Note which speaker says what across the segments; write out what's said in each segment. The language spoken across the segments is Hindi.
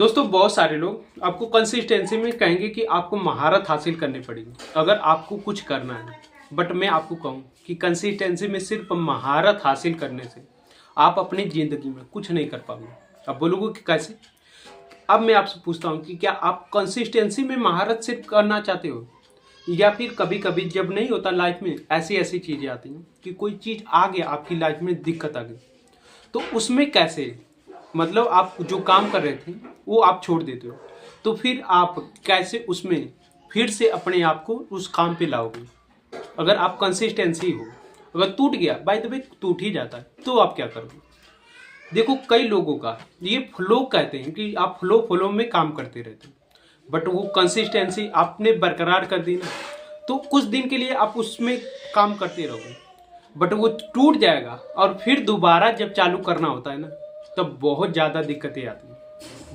Speaker 1: दोस्तों बहुत सारे लोग आपको कंसिस्टेंसी में कहेंगे कि आपको महारत हासिल करनी पड़ेगी अगर आपको कुछ करना है। बट मैं आपको कहूँ कि कंसिस्टेंसी में सिर्फ महारत हासिल करने से आप अपनी ज़िंदगी में कुछ नहीं कर पाओगे। अब बोलोगे कि कैसे? अब मैं आपसे पूछता हूँ कि क्या आप कंसिस्टेंसी में महारत सिर्फ करना चाहते हो, या फिर कभी कभी जब नहीं होता लाइफ में ऐसी ऐसी चीज़ें आती हैं कि कोई चीज़ आ गया आपकी लाइफ में, दिक्कत आ गई, तो उसमें कैसे मतलब आप जो काम कर रहे थे वो आप छोड़ देते हो, तो फिर आप कैसे उसमें फिर से अपने आप को उस काम पे लाओगे? अगर आप कंसिस्टेंसी हो, अगर टूट गया, बाय द वे टूट ही जाता है, तो आप क्या करोगे? देखो कई लोगों का ये फ्लो कहते हैं कि आप फ्लो फ्लो में काम करते रहते हो, बट वो कंसिस्टेंसी आपने बरकरार कर दी ना, तो कुछ दिन के लिए आप उसमें काम करते रहोगे, बट वो टूट जाएगा और फिर दोबारा जब चालू करना होता है ना, तब बहुत ज़्यादा दिक्कतें आती हैं।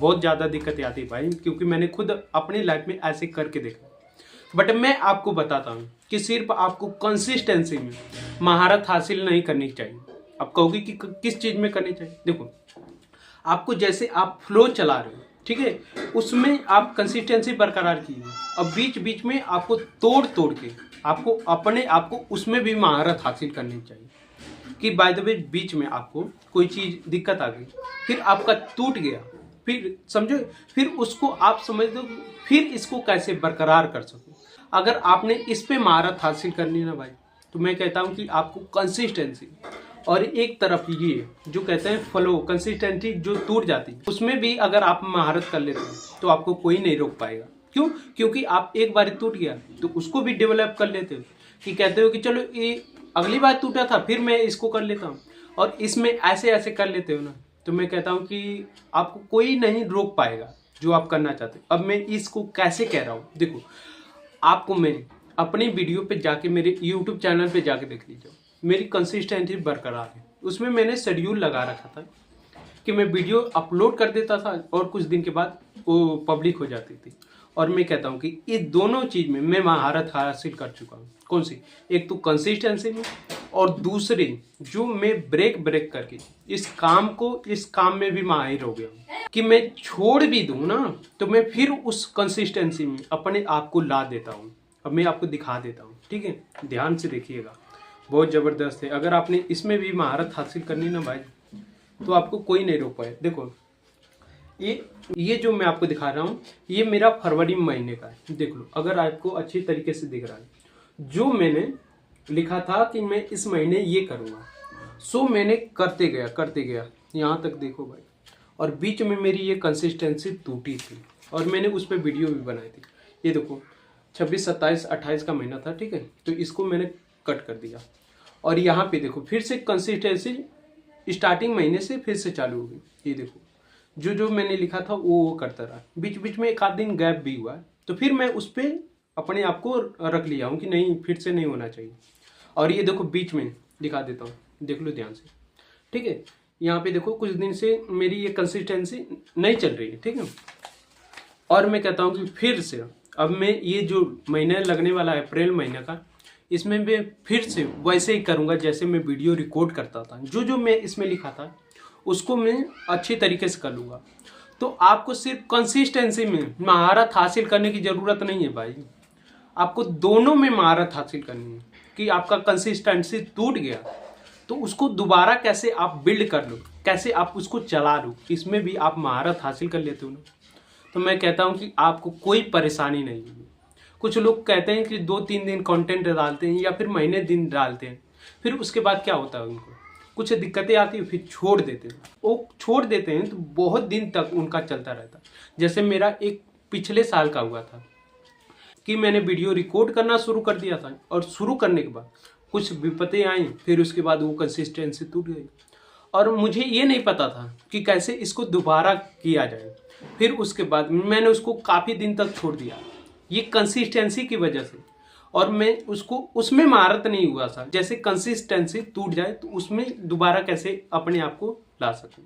Speaker 1: बहुत ज़्यादा दिक्कतें आती है भाई, क्योंकि मैंने खुद अपनी लाइफ में ऐसे करके देखा। बट मैं आपको बताता हूँ कि सिर्फ आपको कंसिस्टेंसी में महारत हासिल नहीं करनी चाहिए। आप कहोगे कि किस चीज़ में करनी चाहिए? देखो, आपको जैसे आप फ्लो चला रहे हो, ठीक है, उसमें आप कंसिस्टेंसी बरकरार कीजिए। अब बीच बीच में आपको तोड़ तोड़ के आपको अपने आप को उसमें भी महारत हासिल करनी चाहिए कि बाय द वे बीच में आपको कोई चीज़ दिक्कत आ गई, फिर आपका टूट गया, फिर समझो, फिर उसको आप समझ दो, फिर इसको कैसे बरकरार कर सको। अगर आपने इस पे महारत हासिल करनी ना भाई, तो मैं कहता हूँ कि आपको कंसिस्टेंसी और एक तरफ ये जो कहते हैं फ्लो, कंसिस्टेंसी जो टूट जाती है, उसमें भी अगर आप महारत कर लेते हो तो आपको कोई नहीं रोक पाएगा। क्यों? क्योंकि आप एक बार टूट गया तो उसको भी डेवलप कर लेते हो, कि कहते हो कि चलो ये अगली बार टूटा था फिर मैं इसको कर लेता हूँ, और इसमें ऐसे ऐसे कर लेते हो ना, तो मैं कहता हूँ कि आपको कोई नहीं रोक पाएगा जो आप करना चाहते हो। अब मैं इसको कैसे कह रहा हूँ, देखो, आपको मैं अपनी वीडियो पे जाके मेरे यूट्यूब चैनल पे जाके देख लीजिए, मेरी कंसिस्टेंसी बरकरार है। उसमें मैंने शेड्यूल लगा रखा था कि मैं वीडियो अपलोड कर देता था और कुछ दिन के बाद वो पब्लिक हो जाती थी। और मैं कहता हूँ कि ये दोनों चीज़ में मैं महारत हासिल कर चुका हूँ। कौन सी? एक तो कंसिस्टेंसी में, और दूसरी जो मैं ब्रेक ब्रेक करके इस काम में भी माहिर हो गया हूँ कि मैं छोड़ भी दूँ ना, तो मैं फिर उस कंसिस्टेंसी में अपने आप को ला देता हूँ। अब मैं आपको दिखा देता हूँ, ठीक है, ध्यान से देखिएगा, बहुत ज़बरदस्त है। अगर आपने इसमें भी महारत हासिल करनी ना भाई, तो आपको कोई नहीं रोक पाए। देखो, ये जो मैं आपको दिखा रहा हूँ, ये मेरा फरवरी महीने का है, देख लो, अगर आपको अच्छी तरीके से दिख रहा है। जो मैंने लिखा था कि मैं इस महीने ये करूँगा, सो मैंने करते गया यहाँ तक, देखो भाई। और बीच में मेरी ये कंसिस्टेंसी टूटी थी और मैंने उस पर वीडियो भी बनाई थी। ये देखो, 26, 27, 28 का महीना था, ठीक है, तो इसको मैंने कट कर दिया। और यहाँ पे देखो फिर से कंसिस्टेंसी स्टार्टिंग महीने से फिर से चालू हो गई। ये देखो, जो मैंने लिखा था वो करता रहा, बीच बीच में एक आध दिन गैप भी हुआ, तो फिर मैं उस पर अपने आप को रख लिया हूँ कि नहीं, फिर से नहीं होना चाहिए। और ये देखो बीच में दिखा देता हूँ, देख लो ध्यान से, ठीक है। यहाँ पे देखो कुछ दिन से मेरी ये कंसिस्टेंसी नहीं चल रही है, ठीक है। और मैं कहता हूँ कि फिर से अब मैं ये जो महीना लगने वाला है अप्रैल महीने का, इसमें मैं फिर से वैसे ही करूँगा जैसे मैं वीडियो रिकॉर्ड करता था। जो मैं इसमें लिखा था उसको मैं अच्छी तरीके से कर लूँगा। तो आपको सिर्फ कंसिस्टेंसी में महारत हासिल करने की ज़रूरत नहीं है भाई, आपको दोनों में महारत हासिल करनी है कि आपका कंसिस्टेंसी टूट गया तो उसको दोबारा कैसे आप बिल्ड कर लो, कैसे आप उसको चला लो, इसमें भी आप महारत हासिल कर लेते हो ना, तो मैं कहता हूँ कि आपको कोई परेशानी नहीं है। कुछ लोग कहते हैं कि 2-3 दिन कंटेंट डालते हैं या फिर महीने दिन डालते हैं, फिर उसके बाद क्या होता है, उनको कुछ दिक्कतें आती है, फिर छोड़ देते हैं। वो छोड़ देते हैं तो बहुत दिन तक उनका चलता रहता है। जैसे मेरा एक पिछले साल का हुआ था कि मैंने वीडियो रिकॉर्ड करना शुरू कर दिया था, और शुरू करने के बाद कुछ विपत्ति आई, फिर उसके बाद वो कंसिस्टेंसी टूट गई और मुझे ये नहीं पता था कि कैसे इसको दोबारा किया जाए। फिर उसके बाद मैंने उसको काफ़ी दिन तक छोड़ दिया, ये कंसिस्टेंसी की वजह से। और मैं उसको उसमें महारत नहीं हुआ था, जैसे कंसिस्टेंसी टूट जाए तो उसमें दोबारा कैसे अपने आप को ला सकूं,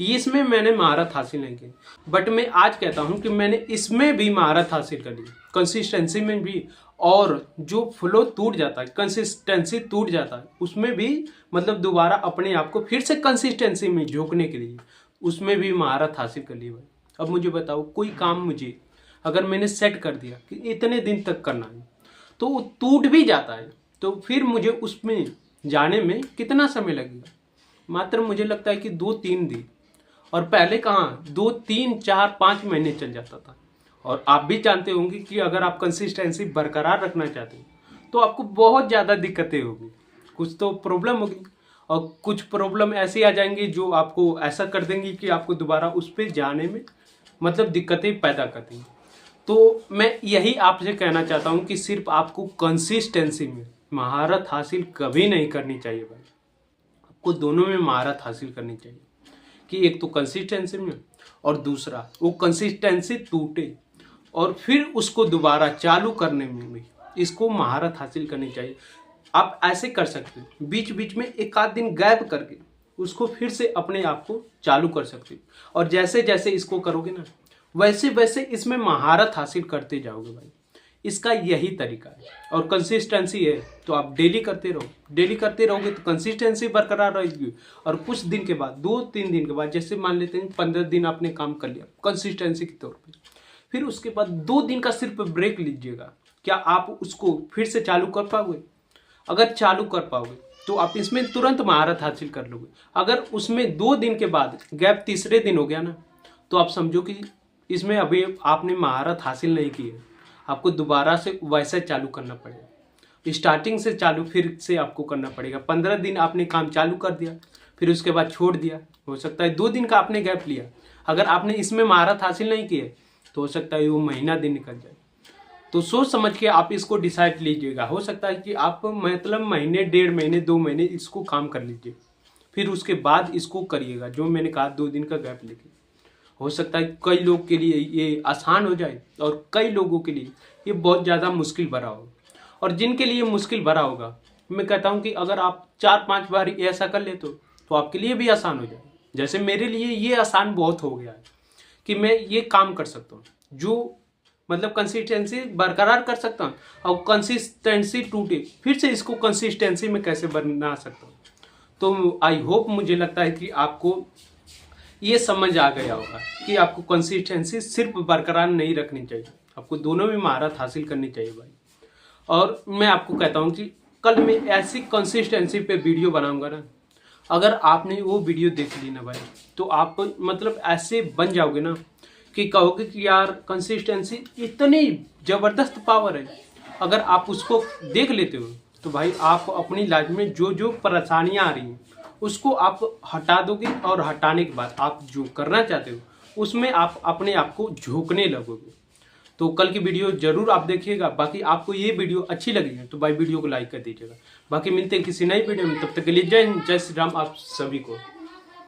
Speaker 1: इसमें मैंने महारत हासिल नहीं की। बट मैं आज कहता हूं कि मैंने इसमें भी महारत हासिल कर ली, कंसिस्टेंसी में भी। और जो फ्लो टूट जाता है, कंसिस्टेंसी टूट जाता है, उसमें भी मतलब दोबारा अपने आप को फिर से कंसिस्टेंसी में झोंकने के लिए उसमें भी महारत हासिल कर ली भाई। अब मुझे बताओ, कोई काम मुझे अगर मैंने सेट कर दिया कि इतने दिन तक करना है, तो वो टूट भी जाता है, तो फिर मुझे उसमें जाने में कितना समय लगेगा? मात्र मुझे लगता है कि 2-3 दिन। और पहले कहाँ 2-3-4-5 महीने चल जाता था। और आप भी जानते होंगे कि अगर आप कंसिस्टेंसी बरकरार रखना चाहते हैं तो आपको बहुत ज़्यादा दिक्कतें होगी, कुछ तो प्रॉब्लम होगी और कुछ प्रॉब्लम ऐसी आ जाएंगी जो आपको ऐसा कर देंगी कि आपको दोबारा उस पर जाने में मतलब दिक्कतें पैदा कर देंगी। तो मैं यही आपसे कहना चाहता हूँ कि सिर्फ आपको कंसिस्टेंसी में महारत हासिल कभी नहीं करनी चाहिए भाई। आपको दोनों में महारत हासिल करनी चाहिए कि एक तो कंसिस्टेंसी में और दूसरा वो कंसिस्टेंसी टूटे और फिर उसको दोबारा चालू करने में भी इसको महारत हासिल करनी चाहिए। आप ऐसे कर सकते हो, बीच बीच में एक आध दिन गैप करके उसको फिर से अपने आप को चालू कर सकते हो। और जैसे जैसे इसको करोगे ना, वैसे वैसे इसमें महारत हासिल करते जाओगे भाई। इसका यही तरीका है। और कंसिस्टेंसी है तो आप डेली करते रहो, डेली करते रहोगे तो कंसिस्टेंसी बरकरार रहेगी। और कुछ दिन के बाद, 2-3 दिन के बाद, जैसे मान लेते हैं 15 दिन आपने काम कर लिया कंसिस्टेंसी के तौर पे, फिर उसके बाद 2 दिन का सिर्फ ब्रेक लीजिएगा। क्या आप उसको फिर से चालू कर पाओगे? अगर चालू कर पाओगे तो आप इसमें तुरंत महारत हासिल कर लोगे। अगर उसमें 2 दिन के बाद गैप तीसरे दिन हो गया ना, तो आप समझो कि इसमें अभी आपने महारत हासिल नहीं की है। आपको दोबारा से वैसे चालू करना पड़ेगा, स्टार्टिंग से चालू फिर से आपको करना पड़ेगा। 15 दिन आपने काम चालू कर दिया, फिर उसके बाद छोड़ दिया, हो सकता है 2 दिन का आपने गैप लिया। अगर आपने इसमें महारत हासिल नहीं की है तो हो सकता है वो महीना दिन निकल जाए। तो सोच समझ के आप इसको डिसाइड लीजिएगा। हो सकता है कि आप मतलब महीने, 1.5 महीने, 2 महीने इसको काम कर लीजिए, फिर उसके बाद इसको करिएगा जो मैंने कहा 2 दिन का गैप लेके। हो सकता है कई लोग के लिए ये आसान हो जाए और कई लोगों के लिए ये बहुत ज़्यादा मुश्किल भरा हो। और जिनके लिए मुश्किल भरा होगा, मैं कहता हूँ कि अगर आप 4-5 बार ऐसा कर ले तो आपके लिए भी आसान हो जाए। जैसे मेरे लिए ये आसान बहुत हो गया है कि मैं ये काम कर सकता हूँ, जो मतलब कंसिस्टेंसी बरकरार कर सकता हूँ। और कंसिस्टेंसी टूटे फिर से इसको कंसिस्टेंसी में कैसे बना सकता हूँ। तो आई होप, मुझे लगता है कि आपको ये समझ आ गया होगा कि आपको कंसिस्टेंसी सिर्फ बरकरार नहीं रखनी चाहिए, आपको दोनों में महारत हासिल करनी चाहिए भाई। और मैं आपको कहता हूँ कि कल मैं ऐसी कंसिस्टेंसी पे वीडियो बनाऊंगा ना, अगर आपने वो वीडियो देख ली ना भाई, तो आप मतलब ऐसे बन जाओगे ना कि कहोगे कि यार कंसिस्टेंसी इतनी ज़बरदस्त पावर है। अगर आप उसको देख लेते हो तो भाई आप अपनी लाइफ में जो जो परेशानियाँ आ रही हैं उसको आप हटा दोगे, और हटाने के बाद आप जो करना चाहते हो उसमें आप अपने आप को झोंकने लगोगे। तो कल की वीडियो जरूर आप देखिएगा। बाकी आपको ये वीडियो अच्छी लगी है तो भाई वीडियो को लाइक कर दीजिएगा। बाकी मिलते हैं किसी नई वीडियो में, तब तक के लिए जय हिंद, जय श्री राम आप सभी को।